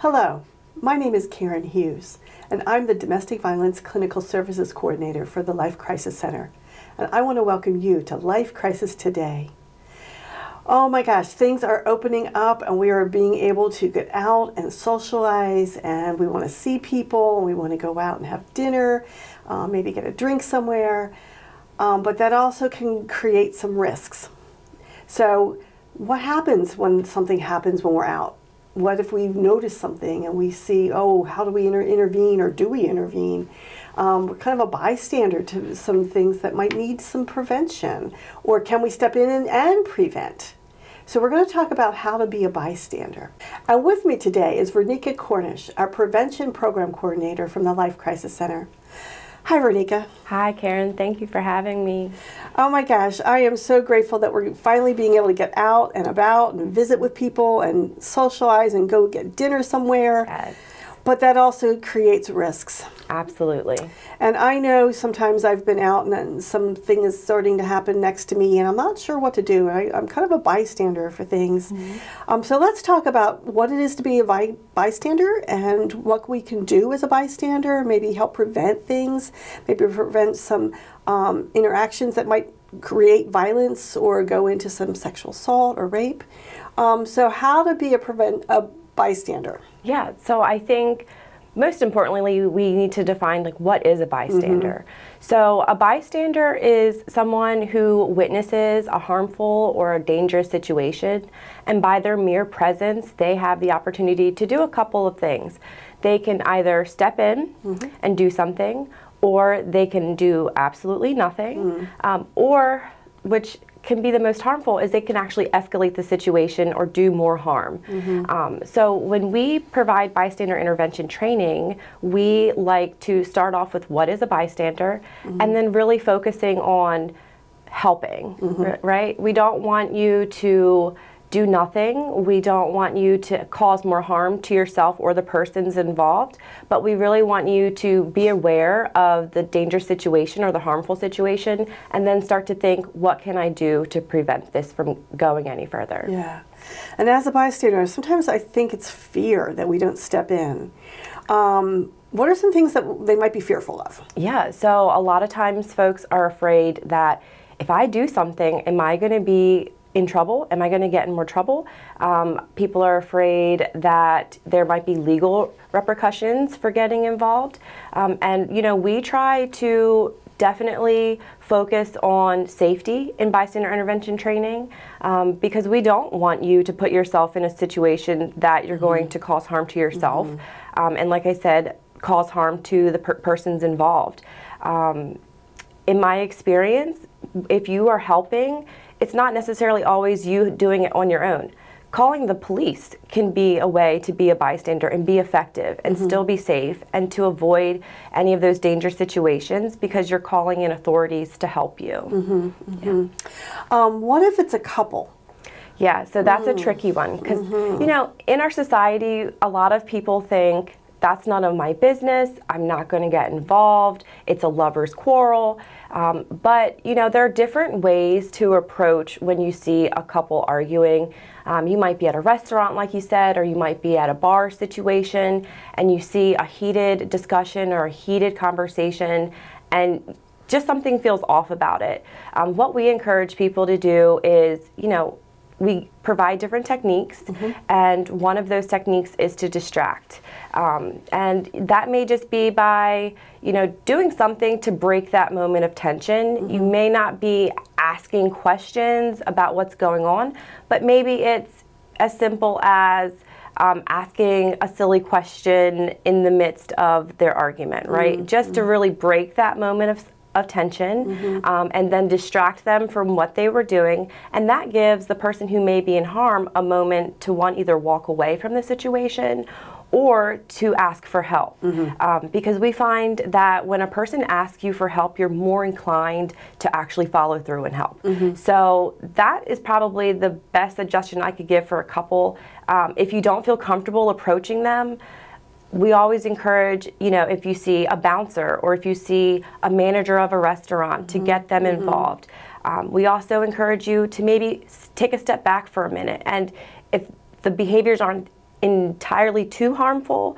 Hello, my name is Karen Hughes, and I'm the Domestic Violence Clinical Services Coordinator for the Life Crisis Center. And I want to welcome you to Life Crisis Today. Oh my gosh, things are opening up and we are being able to get out and socialize, and we want to see people, and we want to go out and have dinner, maybe get a drink somewhere, but that also can create some risks. So what happens when something happens when we're out? What if we notice something and we see, oh, how do we intervene, or do we intervene? We're kind of a bystander to some things that might need some prevention, or can we step in and prevent? So we're going to talk about how to be a bystander. And with me today is Verneka Cornish, our Prevention Program Coordinator from the Life Crisis Center. Hi, Verneka. Hi, Karen. Thank you for having me. Oh my gosh, I am so grateful that we're finally being able to get out and about and visit with people and socialize and go get dinner somewhere. Yes. But that also creates risks. Absolutely. And I know sometimes I've been out and something is starting to happen next to me and I'm not sure what to do. I'm kind of a bystander for things. Mm-hmm. So let's talk about what it is to be a bystander and what we can do as a bystander, maybe help prevent things, maybe prevent some interactions that might create violence or go into some sexual assault or rape. So how to be a bystander. Yeah, so I think most importantly, we need to define what is a bystander. Mm-hmm. So a bystander is someone who witnesses a harmful or a dangerous situation, and by their mere presence, they have the opportunity to do a couple of things. They can either step in mm-hmm. and do something, or they can do absolutely nothing, or, which can be the most harmful, is they can actually escalate the situation or do more harm. Mm-hmm. So when we provide bystander intervention training, we like to start off with what is a bystander, mm-hmm. and then really focusing on helping, mm-hmm. right? We don't want you to do nothing. We don't want you to cause more harm to yourself or the persons involved, but we really want you to be aware of the dangerous situation or the harmful situation, and then start to think, what can I do to prevent this from going any further? Yeah. And as a bystander, sometimes I think it's fear that we don't step in. What are some things that they might be fearful of? Yeah, so a lot of times folks are afraid that if I do something, am I going to be in trouble? Am I going to get in more trouble? People are afraid that there might be legal repercussions for getting involved. And we try to definitely focus on safety in bystander intervention training, because we don't want you to put yourself in a situation that you're going to cause harm to yourself. Mm-hmm. And like I said, cause harm to the persons involved. In my experience, if you are helping, it's not necessarily always you doing it on your own. Calling the police can be a way to be a bystander and be effective and mm-hmm. still be safe, and to avoid any of those dangerous situations because you're calling in authorities to help you. Mm-hmm. Mm-hmm. Yeah. What if it's a couple? Yeah, so that's a tricky one because, mm-hmm. In our society, a lot of people think, that's none of my business, I'm not going to get involved, it's a lover's quarrel. But there are different ways to approach when you see a couple arguing. You might be at a restaurant, like you said, or you might be at a bar situation, and you see a heated discussion or a heated conversation, and just something feels off about it. What we encourage people to do is, we provide different techniques, mm-hmm. and one of those techniques is to distract. And that may just be by, doing something to break that moment of tension. Mm-hmm. You may not be asking questions about what's going on, but maybe it's as simple as asking a silly question in the midst of their argument, right? Mm-hmm. Just to really break that moment of tension, mm-hmm. And then distract them from what they were doing, and that gives the person who may be in harm a moment to either walk away from the situation or to ask for help. Mm-hmm. Because we find that when a person asks you for help, you're more inclined to actually follow through and help. Mm-hmm. So that is probably the best suggestion I could give for a couple. If you don't feel comfortable approaching them, we always encourage, if you see a bouncer or if you see a manager of a restaurant, mm-hmm. to get them mm-hmm. involved. We also encourage you to maybe take a step back for a minute, and if the behaviors aren't entirely too harmful,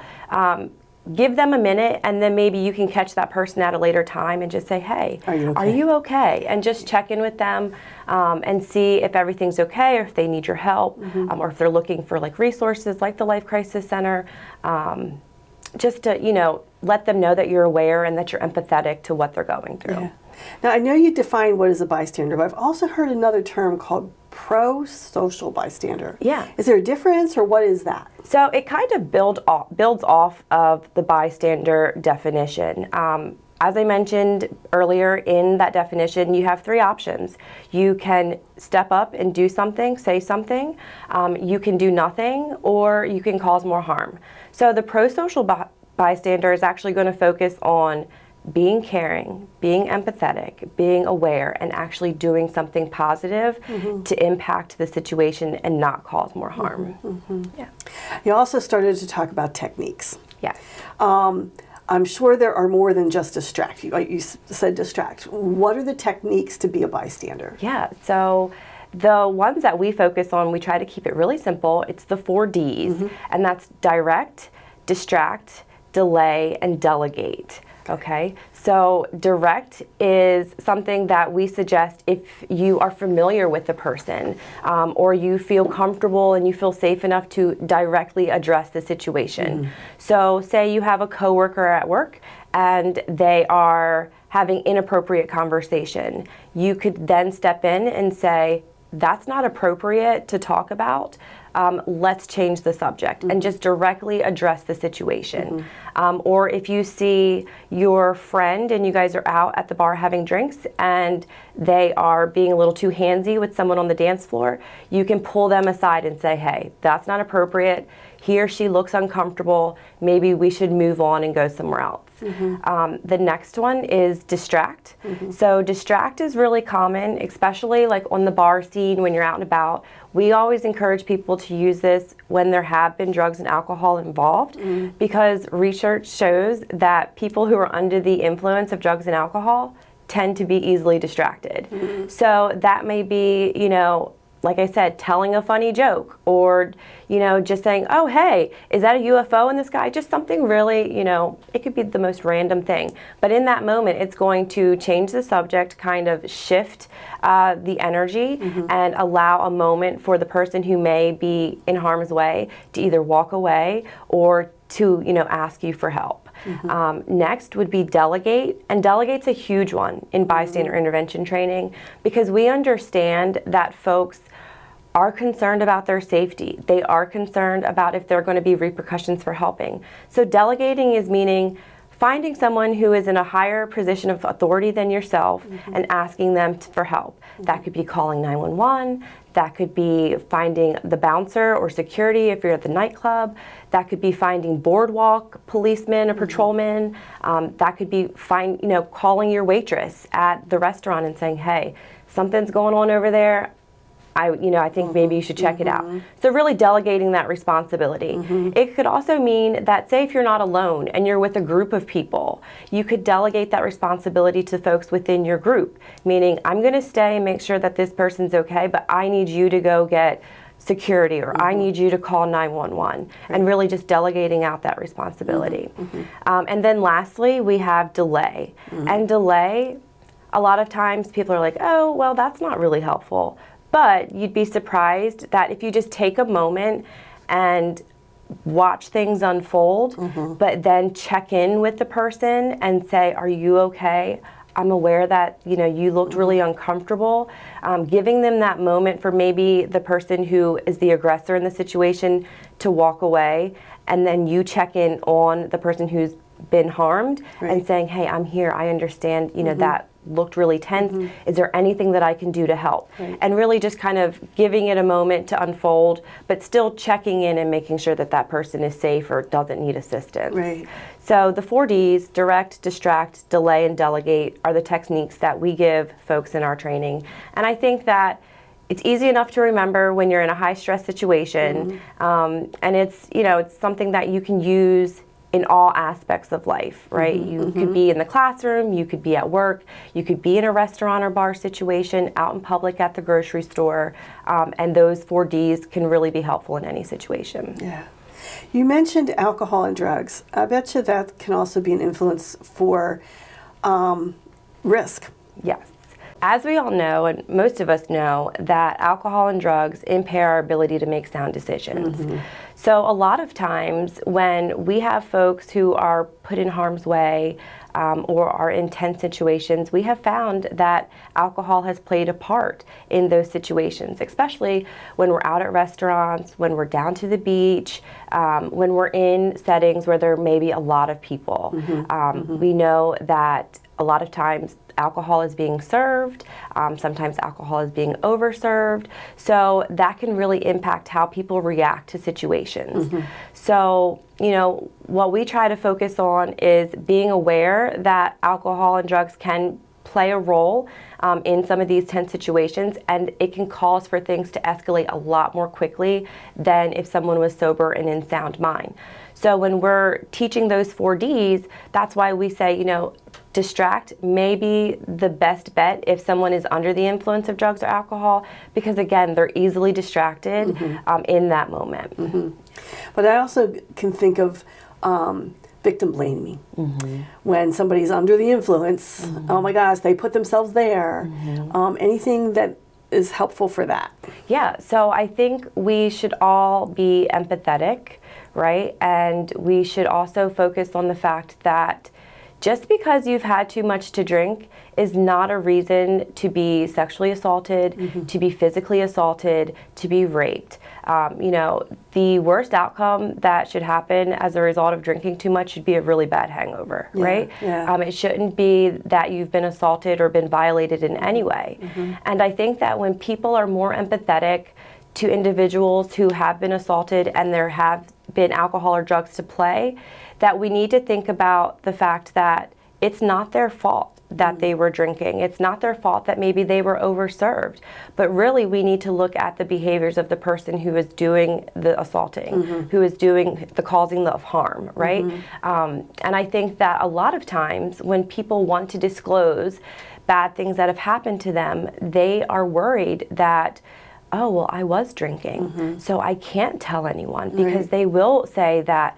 give them a minute, and then maybe you can catch that person at a later time and just say, hey, are you okay? And just check in with them and see if everything's okay, or if they need your help, or if they're looking for like resources like the Life Crisis Center, just to, you know, let them know that you're aware and that you're empathetic to what they're going through. Yeah. Now, I know you defined what is a bystander, but I've also heard another term called prosocial bystander. Yeah. Is there a difference, or what is that? So it kind of builds off of the bystander definition. As I mentioned earlier in that definition, you have three options. You can step up and do something, say something, you can do nothing, or you can cause more harm. So the prosocial bystander is actually going to focus on being caring, being empathetic, being aware, and actually doing something positive to impact the situation and not cause more harm. Yeah. You also started to talk about techniques. Yes. I'm sure there are more than just distract. You said distract. What are the techniques to be a bystander? Yeah, so the ones that we focus on, we try to keep it really simple. It's the 4 Ds, and that's direct, distract, delay, and delegate. Okay, so direct is something that we suggest if you are familiar with the person, or you feel comfortable and you feel safe enough to directly address the situation. So say you have a coworker at work and they are having inappropriate conversation. You could then step in and say, that's not appropriate to talk about. Let's change the subject and just directly address the situation. Or if you see your friend and you guys are out at the bar having drinks and they are being a little too handsy with someone on the dance floor, you can pull them aside and say, hey, that's not appropriate. He or she looks uncomfortable. Maybe we should move on and go somewhere else. The next one is distract. So distract is really common, especially like on the bar scene when you're out and about. We always encourage people to use this when there have been drugs and alcohol involved, because research shows that people who are under the influence of drugs and alcohol tend to be easily distracted. So that may be, you know, like I said, telling a funny joke, or, you know, just saying, oh, hey, is that a UFO in the sky? Just something really, you know, it could be the most random thing. But in that moment, it's going to change the subject, kind of shift the energy, and allow a moment for the person who may be in harm's way to either walk away or to, you know, ask you for help. Next would be delegate, and delegate's a huge one in bystander intervention training, because we understand that folks are concerned about their safety. They are concerned about if there are going to be repercussions for helping. So delegating is meaning finding someone who is in a higher position of authority than yourself and asking them for help. That could be calling 911. That could be finding the bouncer or security if you're at the nightclub. That could be finding boardwalk policemen or patrolmen. That could be calling your waitress at the restaurant and saying, hey, something's going on over there. I think maybe you should check it out. So really delegating that responsibility. It could also mean that, say if you're not alone and you're with a group of people, you could delegate that responsibility to folks within your group, meaning I'm going to stay and make sure that this person's okay, but I need you to go get security, or I need you to call 911, and really just delegating out that responsibility. And then lastly, we have delay. And delay, a lot of times people are like, oh, well, that's not really helpful. But you'd be surprised that if you just take a moment and watch things unfold, but then check in with the person and say, are you okay? I'm aware that, you know, you looked really uncomfortable. Giving them that moment for maybe the person who is the aggressor in the situation to walk away, and then you check in on the person who's been harmed and saying, hey, I'm here, I understand, you know, that looked really tense. Is there anything that I can do to help? And really just kind of giving it a moment to unfold, but still checking in and making sure that that person is safe or doesn't need assistance. So the 4 Ds, direct, distract, delay, and delegate, are the techniques that we give folks in our training. And I think that it's easy enough to remember when you're in a high stress situation, and it's, you know, it's something that you can use in all aspects of life, right? You could be in the classroom, you could be at work, you could be in a restaurant or bar situation, out in public at the grocery store, and those 4 Ds can really be helpful in any situation. Yeah. You mentioned alcohol and drugs. I bet you that can also be an influence for risk. Yes. As we all know, and most of us know, that alcohol and drugs impair our ability to make sound decisions. So a lot of times when we have folks who are put in harm's way or are in tense situations, we have found that alcohol has played a part in those situations, especially when we're out at restaurants, when we're down to the beach, when we're in settings where there may be a lot of people. We know that a lot of times alcohol is being served, sometimes alcohol is being overserved, so that can really impact how people react to situations. So, you know, what we try to focus on is being aware that alcohol and drugs can play a role in some of these tense situations, and it can cause for things to escalate a lot more quickly than if someone was sober and in sound mind. So when we're teaching those 4 Ds, that's why we say, you know, distract may be the best bet if someone is under the influence of drugs or alcohol, because again, they're easily distracted in that moment. But I also can think of victim blaming. When somebody's under the influence, oh my gosh, they put themselves there. Anything that is helpful for that? Yeah, so I think we should all be empathetic, right? And we should also focus on the fact that just because you've had too much to drink is not a reason to be sexually assaulted, to be physically assaulted, to be raped. You know, the worst outcome that should happen as a result of drinking too much should be a really bad hangover, right? It shouldn't be that you've been assaulted or been violated in any way. And I think that when people are more empathetic to individuals who have been assaulted and there have been alcohol or drugs to play, that we need to think about the fact that it's not their fault that they were drinking. It's not their fault that maybe they were overserved. But really, we need to look at the behaviors of the person who is doing the assaulting, who is doing the causing of harm, right? And I think that a lot of times when people want to disclose bad things that have happened to them, they are worried that, oh, well, I was drinking, so I can't tell anyone, because they will say that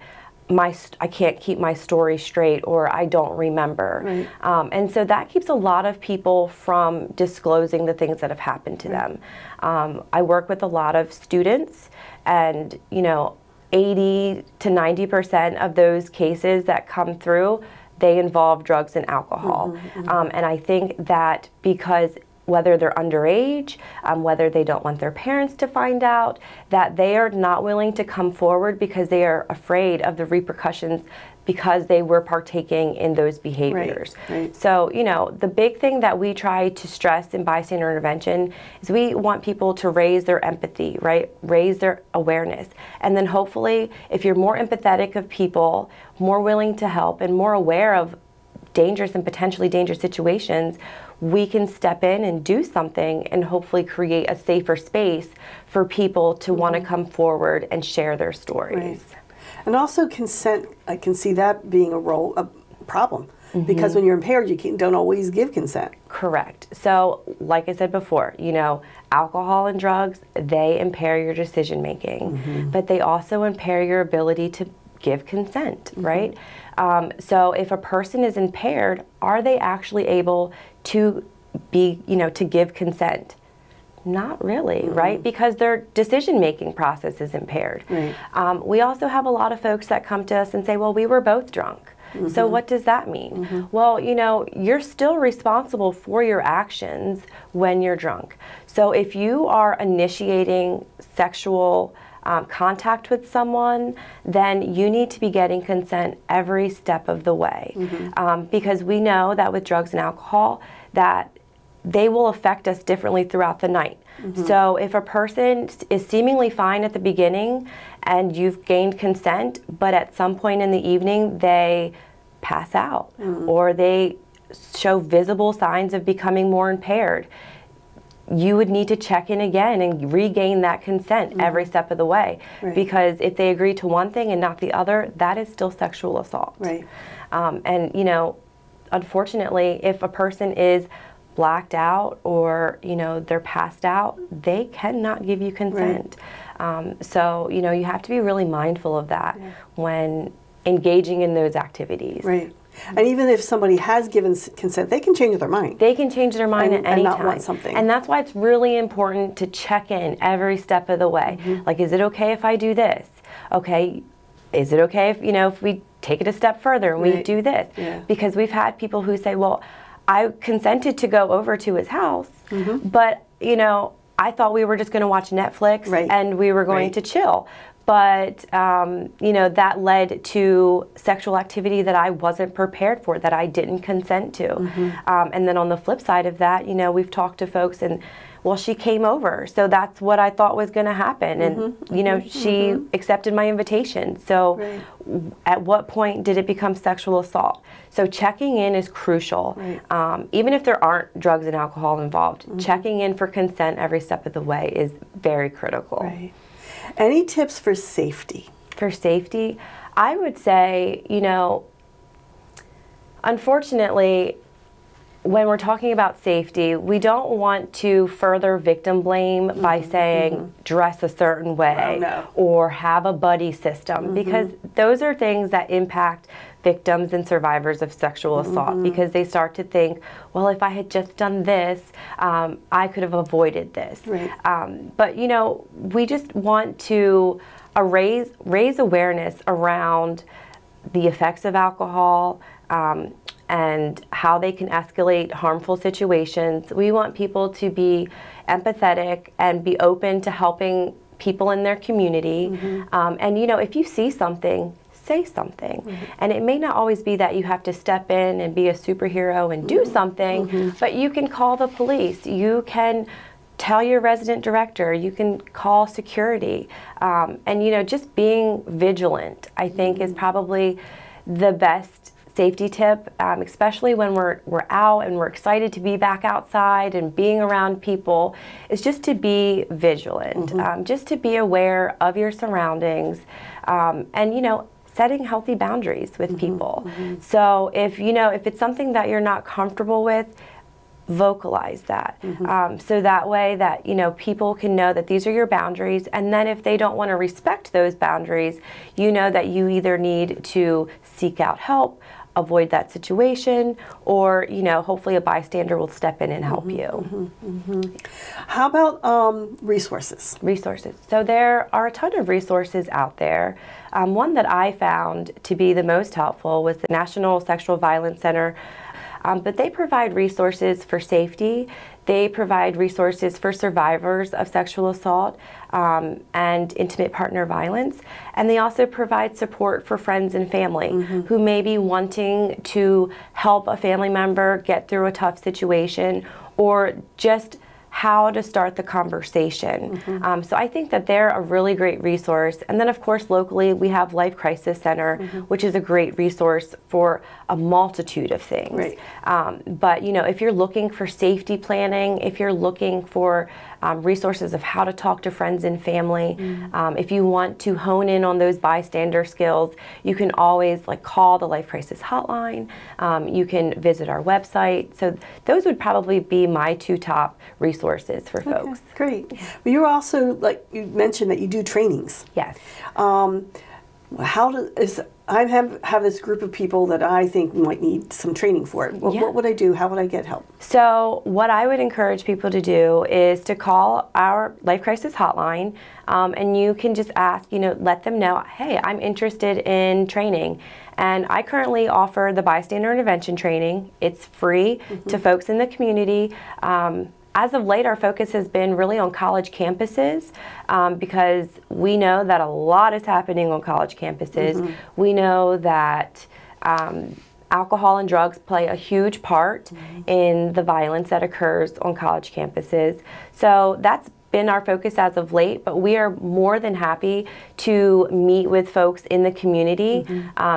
I can't keep my story straight, or I don't remember. And so that keeps a lot of people from disclosing the things that have happened to them. I work with a lot of students, and you know, 80 to 90% of those cases that come through, they involve drugs and alcohol. And I think that because whether they're underage, whether they don't want their parents to find out, that they are not willing to come forward because they are afraid of the repercussions because they were partaking in those behaviors. So, you know, the big thing that we try to stress in bystander intervention is we want people to raise their empathy, right? Raise their awareness. And then hopefully, if you're more empathetic of people, more willing to help, and more aware of dangerous and potentially dangerous situations, we can step in and do something and hopefully create a safer space for people to want to come forward and share their stories. And also consent, I can see that being a problem, because when you're impaired, you don't always give consent. Correct. So, like I said before, you know, alcohol and drugs, they impair your decision making, but they also impair your ability to give consent, right? So if a person is impaired, are they actually able to be, you know, to give consent? Not really, right? Because their decision-making process is impaired. We also have a lot of folks that come to us and say, well, we were both drunk. So what does that mean? Well, you know, you're still responsible for your actions when you're drunk. So if you are initiating sexual contact with someone, then you need to be getting consent every step of the way. Because we know that with drugs and alcohol, that they will affect us differently throughout the night. So if a person is seemingly fine at the beginning and you've gained consent, but at some point in the evening they pass out or they show visible signs of becoming more impaired, you would need to check in again and regain that consent every step of the way. Because if they agree to one thing and not the other, that is still sexual assault. And, you know, unfortunately, if a person is blacked out or, you know, they're passed out, they cannot give you consent. So, you know, you have to be really mindful of that when engaging in those activities. Right. And even if somebody has given consent, they can change their mind. They can change their mind at any and not time. want something. And that's why it's really important to check in every step of the way. Like, is it okay if I do this? Okay, is it okay if, you know, if we take it a step further and we do this? Because we've had people who say, well, I consented to go over to his house, but, you know, I thought we were just going to watch Netflix and we were going to chill. But, you know, that led to sexual activity that I wasn't prepared for, that I didn't consent to. And then on the flip side of that, you know, we've talked to folks and, well, she came over, so that's what I thought was going to happen. And, you know, she accepted my invitation. So at what point did it become sexual assault? So checking in is crucial. Even if there aren't drugs and alcohol involved, checking in for consent every step of the way is very critical. Any tips for safety? For safety, I would say, you know, unfortunately, when we're talking about safety, we don't want to further victim blame by saying dress a certain way or have a buddy system, because those are things that impact victims and survivors of sexual assault, because they start to think, well, if I had just done this, I could have avoided this. But, you know, we just want to raise awareness around the effects of alcohol, and how they can escalate harmful situations. We want people to be empathetic and be open to helping people in their community. And, you know, if you see something, say something. And it may not always be that you have to step in and be a superhero and do something, but you can call the police. You can tell your resident director. You can call security. And, you know, just being vigilant, I think, is probably the best safety tip, especially when we're out and we're excited to be back outside and being around people, is just to be vigilant, just to be aware of your surroundings, and, you know, setting healthy boundaries with people. So if, you know, if it's something that you're not comfortable with, vocalize that, so that way that, you know, people can know that these are your boundaries, and then if they don't want to respect those boundaries, you know that you either need to seek out help, avoid that situation, or, you know, hopefully a bystander will step in and help you. How about resources? Resources. So there are a ton of resources out there. One that I found to be the most helpful was the National Sexual Violence Center. But they provide resources for safety. They provide resources for survivors of sexual assault and intimate partner violence. And they also provide support for friends and family who may be wanting to help a family member get through a tough situation, or just how to start the conversation. So I think that they're a really great resource. And then, of course, locally we have Life Crisis Center, which is a great resource for a multitude of things. But, you know, if you're looking for safety planning, if you're looking for resources of how to talk to friends and family, if you want to hone in on those bystander skills, you can always call the Life Crisis Hotline. You can visit our website. So those would probably be my two top resources for folks. Great. But you're also, like you mentioned, that you do trainings. Yes. I have this group of people that I think might need some training for it. What would I do? How would I get help? So what I would encourage people to do is to call our Life Crisis Hotline, and you can just ask, you know, let them know, hey, I'm interested in training. And I currently offer the bystander intervention training. It's free to folks in the community. As of late, our focus has been really on college campuses, because we know that a lot is happening on college campuses. We know that alcohol and drugs play a huge part in the violence that occurs on college campuses. So that's been our focus as of late, but we are more than happy to meet with folks in the community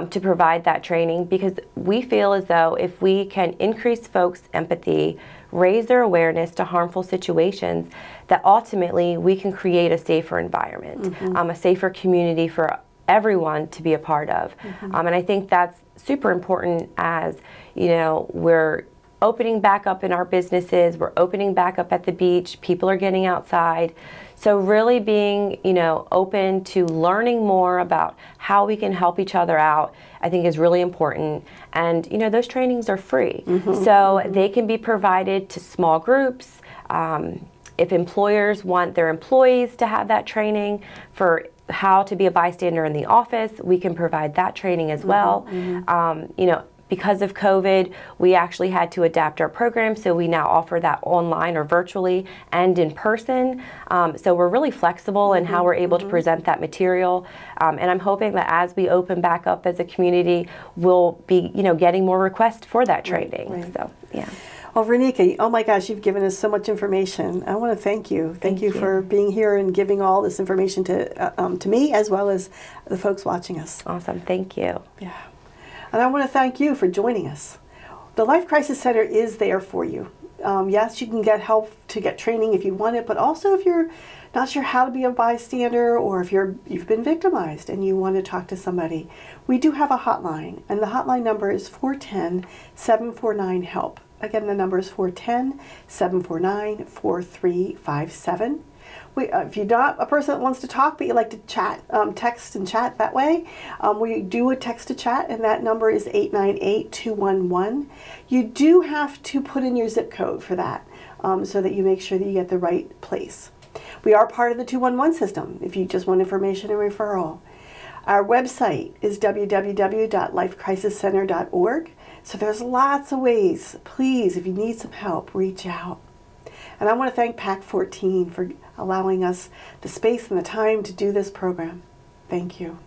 to provide that training, because we feel as though if we can increase folks' empathy, raise their awareness to harmful situations, that ultimately we can create a safer environment, a safer community for everyone to be a part of. And I think that's super important as, you know, we're opening back up in our businesses. We're opening back up at the beach. People are getting outside. So really being, open to learning more about how we can help each other out, I think is really important. And, those trainings are free. So they can be provided to small groups. If employers want their employees to have that training for how to be a bystander in the office, we can provide that training as well. Because of COVID, we actually had to adapt our program, so we now offer that online or virtually and in person. So we're really flexible in how we're able to present that material. And I'm hoping that as we open back up as a community, we'll be, getting more requests for that training. Right. So, yeah. Well, Verneka, oh my gosh, you've given us so much information. I want to thank you. Thank you for being here and giving all this information to me as well as the folks watching us. Awesome. Thank you. Yeah. And I want to thank you for joining us. The Life Crisis Center is there for you. Yes, you can get help to get training if you want it, but also if you're not sure how to be a bystander or if you've been victimized and you want to talk to somebody, we do have a hotline, and the hotline number is 410-749-HELP. Again, the number is 410-749-4357. If you're not a person that wants to talk, but you like to chat, text and chat that way, we do a text to chat, and that number is 898-211. You do have to put in your zip code for that, so that you make sure that you get the right place. We are part of the 211 system if you just want information and referral. Our website is www.lifecrisiscenter.org. So there's lots of ways. Please, if you need some help, reach out. And I want to thank PAC 14 for allowing us the space and the time to do this program. Thank you.